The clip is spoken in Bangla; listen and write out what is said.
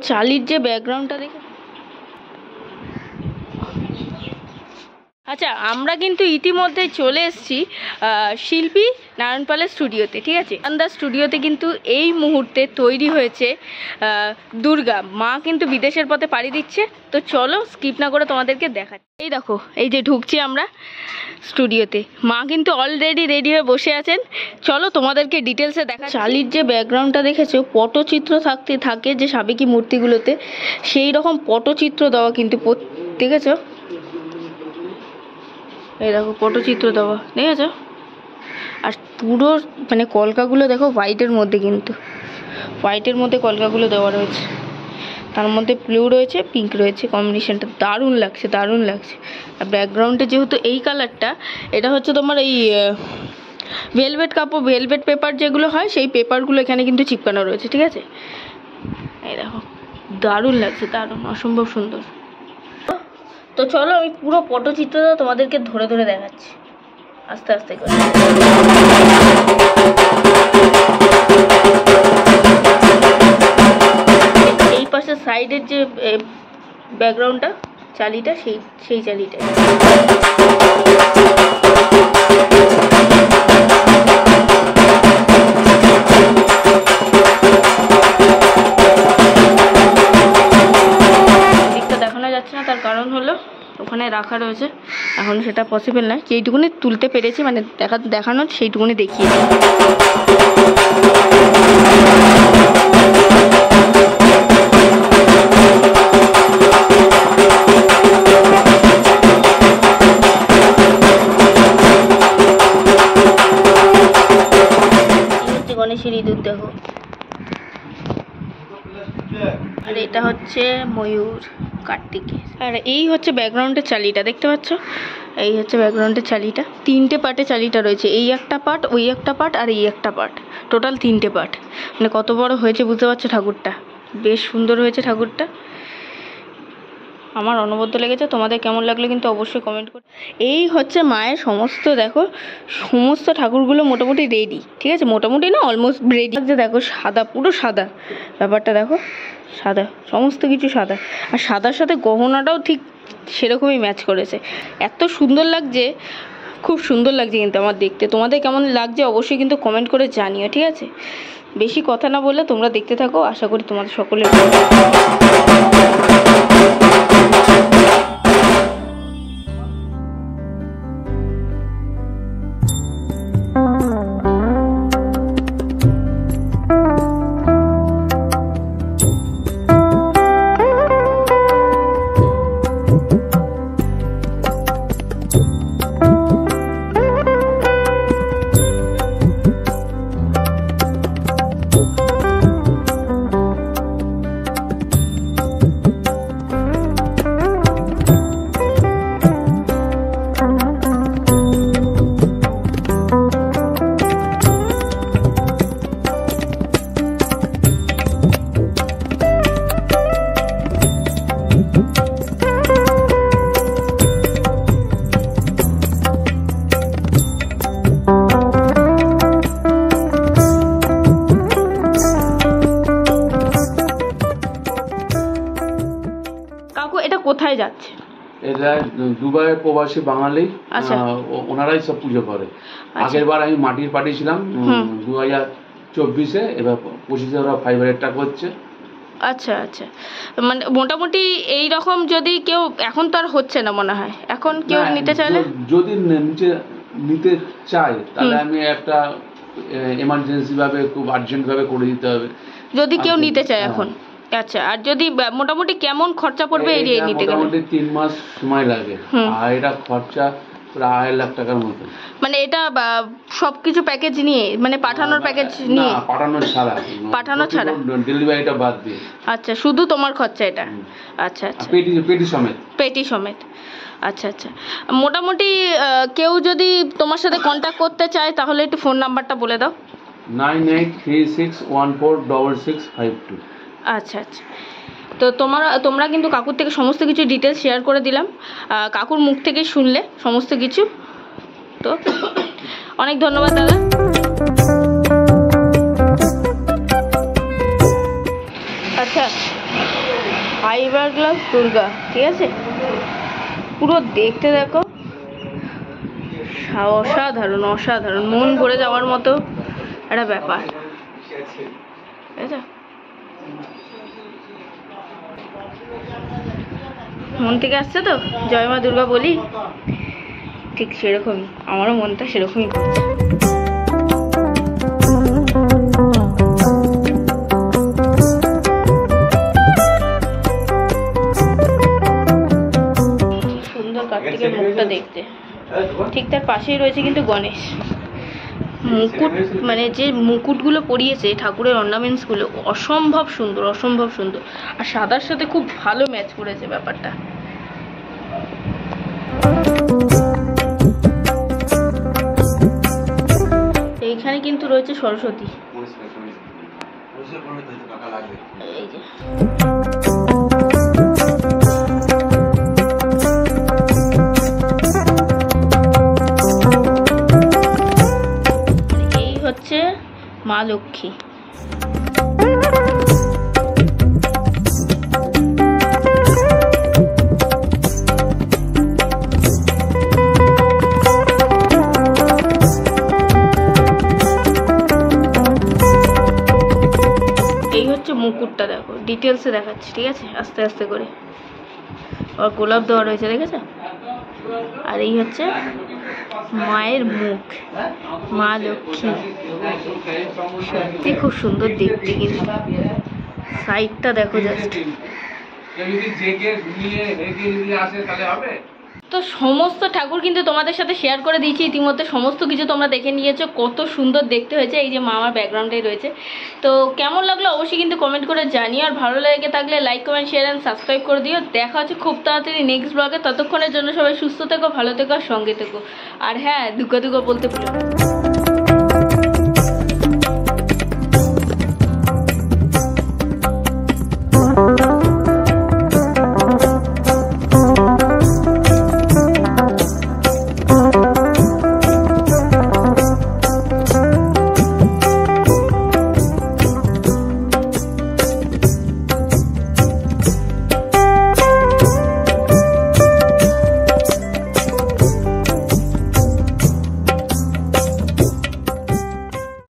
চালির যে ব্যাকগ্রাউন্ডটা দেখে। আচ্ছা, আমরা কিন্তু ইতিমধ্যে চলে এসেছি শিল্পী নারায়ণ পালের স্টুডিওতে। ঠিক আছে, নারায়ণ স্টুডিওতে কিন্তু এই মুহূর্তে তৈরি হয়েছে দুর্গা মা, কিন্তু বিদেশের পথে পাড়ি দিচ্ছে। তো চলো স্কিপ না করে তোমাদেরকে দেখাচ্ছি। এই দেখো, এই যে ঢুকছি আমরা স্টুডিওতে, মা কিন্তু অলরেডি রেডি হয়ে বসে আছেন। চলো তোমাদেরকে ডিটেলসে দেখা। চালির যে ব্যাকগ্রাউন্ডটা দেখেছো, পটচিত্র থাকে যে সাবেকি মূর্তিগুলোতে, সেই রকম পটচিত্র দেওয়া কিন্তু দেখেছো। এই দেখো পটচিত্র দেওয়া, দেখেছো? আর পুরো মানে কলকাগুলো দেখো হোয়াইটের মধ্যে, কিন্তু হোয়াইটের মধ্যে কলকাগুলো দেওয়া রয়েছে, তার মধ্যে ব্লু রয়েছে, পিঙ্ক রয়েছে, কম্বিনেশনটা দারুণ লাগছে, দারুণ লাগছে। আর ব্যাকগ্রাউন্ডে যেহেতু এই কালারটা, এটা হচ্ছে তোমার এই ভেলভেট কাপড়, ভেলভেট পেপার যেগুলো হয়, সেই পেপারগুলো এখানে কিন্তু চিপকানো রয়েছে। ঠিক আছে, এই দেখো দারুণ লাগছে, দারুণ, অসম্ভব সুন্দর। তো চলো আমি পুরো পটচিত্রটা তোমাদেরকে ধরে ধরে দেখাচ্ছি আস্তে আস্তে করে। এই পাশে সাইডের যে ব্যাকগ্রাউন্ডটা, চালিটা, সেই চালিটা। দিকটা দেখানো যাচ্ছে না, তার কারণ হলো ওখানে রাখা রয়েছে, এখন সেটা পসিবল নয়। যেইটুকুনি তুলতে পেরেছি, মানে দেখানো সেইটুকুনি দেখিয়েছি। গণেশের ইঁদুর দেখো, আর এটা হচ্ছে ময়ূর, কার্তিকের। আর এই হচ্ছে ব্যাকগ্রাউন্ডের চালিটা, দেখতে পাচ্ছ? এই হচ্ছে ব্যাকগ্রাউন্ডের চালিটা। 3টে পার্টে চালিটা রয়েছে, এই একটা পার্ট, ওই একটা পার্ট, আর এই একটা পার্ট, টোটাল 3টে পার্ট। মানে কত বড় হয়েছে বুঝতে পারছো ঠাকুরটা? বেশ সুন্দর হয়েছে ঠাকুরটা, আমার অনবদ্য লেগেছে। তোমাদের কেমন লাগলো কিন্তু অবশ্যই কমেন্ট করো। এই হচ্ছে মায়ের সমস্ত, দেখো সমস্ত ঠাকুরগুলো মোটামুটি রেডি। ঠিক আছে, মোটামুটি না, অলমোস্ট রেডি। দেখো সাদা, পুরো সাদা ব্যাপারটা, দেখো সাদা, সমস্ত কিছু সাদা। আর সাদার সাথে গহনাটাও ঠিক সেরকমই ম্যাচ করেছে, এত সুন্দর লাগছে, খুব সুন্দর লাগছে কিন্তু আমার দেখতে। তোমাদের কেমন লাগছে অবশ্যই কিন্তু কমেন্ট করে জানিও। ঠিক আছে, বেশি কথা না বলে তোমরা দেখতে থাকো, আশা করি তোমাদের সকলের কোথায় যাচ্ছে? এটা দুবাইয়ের প্রবাসী বাঙালি, ওনারাই সব পুজো করে। আগের বার আমি মাটির পাঠিয়েছিলাম 2024-এ, এবার 25-এ ওরা ফাইবারেরটা করছে। আচ্ছা আচ্ছা, মানে মোটামুটি এই রকম যদি কেউ, এখন তো আর হচ্ছে না মনে হয়, এখন কেউ নিতে চাইলে, যদি নিতে চায় তাহলে আমি একটা এমার্জেন্সি ভাবে, খুব আর্জেন্ট ভাবে করে দিতে হবে যদি কেউ নিতে চায় এখন। আচ্ছা, আর যদি মোটামুটি কেমন খরচা পড়বে এই নিতে গেলে? মোটামুটি 3 মাস সময় লাগে, আর এটা খরচা প্রায় 1.5 লাখ টাকার মতো। মানে এটা সবকিছু প্যাকেজ নিয়ে, মানে পাঠানোর প্যাকেজ নিয়ে? পাঠানো ছাড়া ডেলিভারিটা বাদ দিয়ে। আচ্ছা, শুধু তোমার খরচা এটা? আচ্ছা আচ্ছা, পেটি সমেত। আচ্ছা আচ্ছা, মোটামুটি কেউ যদি তোমার সাথে কন্ট্যাক্ট করতে চায় তাহলে একটু ফোন নাম্বারটা বলে দাও। 9836146652। আচ্ছা আচ্ছা, তো তোমরা কিন্তু কাকুর থেকে সমস্ত কিছু ডিটেলস শেয়ার করে দিলাম, কাকুর মুখ থেকে শুনলে সমস্ত কিছু। তো অনেক ধন্যবাদ দাদা। আচ্ছা, ফাইবার গ্লাস দুর্গা, ঠিক আছে? পুরো দেখতে দেখো অসাধারণ অসাধারণ, মন ভরে যাওয়ার মতো একটা ব্যাপার, ঠিক আছে? মন থেকে আসছে তো জয় মা দুর্গা বলি, ঠিক সেরকমই আমারও মনটা সেরকমই করছে। সুন্দর কার্তিকের মুখটা দেখতে, ঠিক তার পাশেই রয়েছে কিন্তু গণেশ। মুকুট, মানে যে মুকুটগুলো পরিয়েছে ঠাকুরের অর্নামেন্টসগুলো অসম্ভব সুন্দর, অসম্ভব সুন্দর, আর সাদার সাথে খুব ভালো ম্যাচ করেছে ব্যাপারটা। এইখানে কিন্তু রয়েছে সরস্বতী, এই যে এই হচ্ছে মা লক্ষ্মী। মুকুটটা দেখো, ডিটেলসে দেখাচ্ছি, ঠিক আছে? আস্তে আস্তে করে। আর গোলাপ দেওয়া রয়েছে, দেখেছো? আর এই হচ্ছে মায়ের মুখ, মা লক্ষ্মী, সত্যি খুব সুন্দর দেখতে। কিন্তু সাইডটা দেখো জাস্ট। তো সমস্ত ঠাকুর কিন্তু তোমাদের সাথে শেয়ার করে দিয়েছি ইতিমধ্যে, সমস্ত কিছু তোমরা দেখে নিয়েছো, কত সুন্দর দেখতে হয়েছে। এই যে মা আমার ব্যাকগ্রাউন্ডেই রয়েছে। তো কেমন লাগলো অবশ্যই কিন্তু কমেন্ট করে জানিও, আর ভালো লেগে থাকলে like comment share and subscribe করে দিও। দেখা হচ্ছে খুব তাড়াতাড়ি নেক্সট ব্লগে। ততক্ষণের জন্য সবাই সুস্থ থেকো, ভালো থেকো, আর সঙ্গে থেকো। আর হ্যাঁ, দুর্গা দুর্গা বলতে ভুলো না।